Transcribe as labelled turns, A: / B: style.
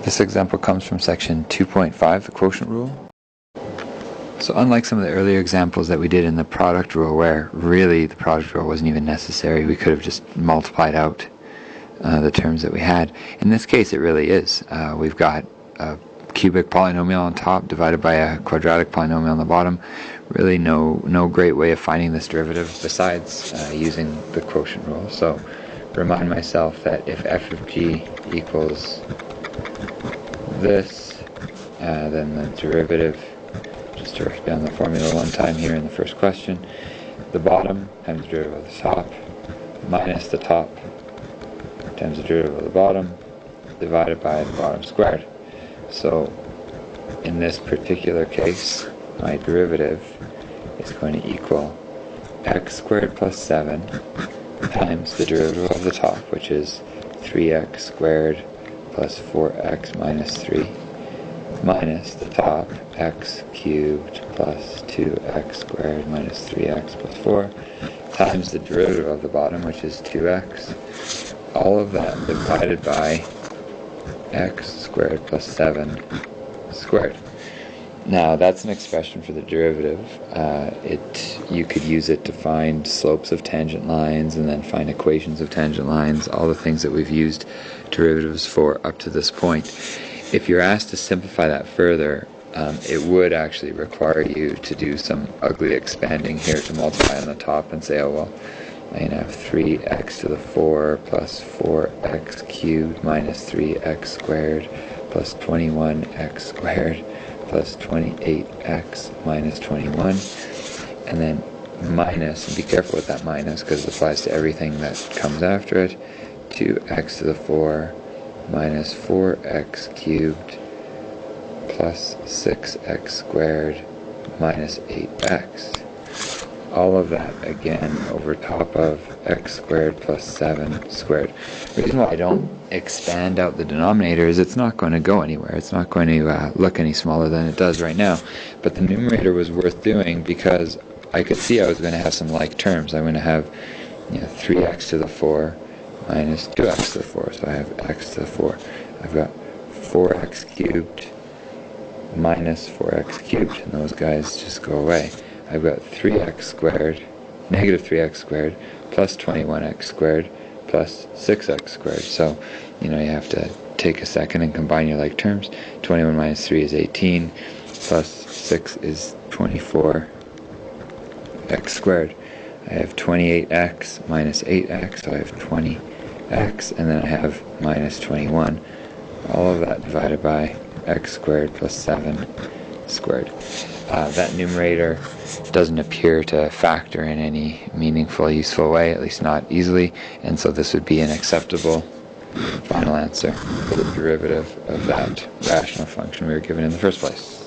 A: This example comes from section 2.5, the quotient rule. So unlike some of the earlier examples that we did in the product rule, where really the product rule wasn't even necessary, we could have just multiplied out the terms that we had. In this case it really is. We've got a cubic polynomial on top divided by a quadratic polynomial on the bottom. Really no great way of finding this derivative besides using the quotient rule. So remind myself that if f of g equals this, then the derivative, just to write down the formula one time here in the first question, the bottom times the derivative of the top minus the top times the derivative of the bottom divided by the bottom squared. So in this particular case, my derivative is going to equal x squared plus 7 times the derivative of the top, which is 3x squared plus 4x minus 3, minus the top, x cubed plus 2x squared minus 3x plus 4, times the derivative of the bottom, which is 2x. All of that divided by x squared plus 7 squared. Now that's an expression for the derivative. You could use it to find slopes of tangent lines and then find equations of tangent lines, all the things that we've used derivatives for up to this point. If you're asked to simplify that further, it would actually require you to do some ugly expanding here to multiply on the top and say, oh well, I can have 3x to the 4 plus 4x cubed minus 3x squared plus 21x squared plus 28x minus 21, and then minus, and be careful with that minus because it applies to everything that comes after it, 2x to the 4 minus 4x cubed plus 6x squared minus 8x. All of that again over top of x squared plus 7 squared. The reason why I don't expand out the denominator is it's not going to go anywhere. It's not going to look any smaller than it does right now. But the numerator was worth doing because I could see I was going to have some like terms. I'm going to have 3x to the 4 minus 2x to the 4. So I have x to the 4. I've got 4x cubed minus 4x cubed, and those guys just go away. I've got 3x squared, negative 3x squared, plus 21x squared, plus 6x squared. So, you have to take a second and combine your like terms. 21 minus 3 is 18, plus 6 is 24x squared. I have 28x minus 8x, so I have 20x, and then I have minus 21. All of that divided by x squared plus 7 squared. That numerator doesn't appear to factor in any meaningful, useful way, at least not easily, and so this would be an acceptable final answer for the derivative of that rational function we were given in the first place.